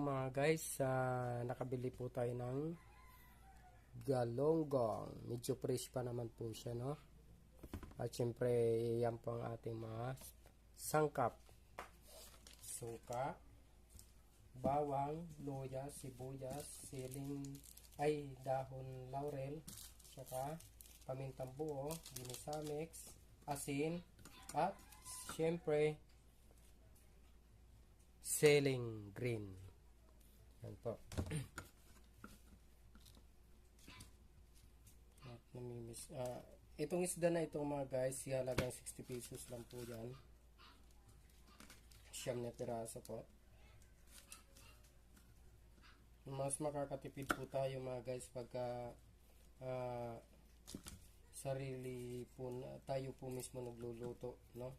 mga guys, nakabili po tayo ng galonggong. Medyo fresh pa naman po siya, no? At syempre, yan po ang ating mga sangkap. Suka, bawang, luya, sibuyas, dahon laurel, saka pamintang buo, ginisa mix, asin, at syempre, ceiling green. Yan po. At namimiss. Itong isda na itong mga guys, halagang 60 pesos lang po yan. Siyam na piraso po. Mas makakatipid po tayo mga guys pagka sarili po tayo po mismo nagluluto, no?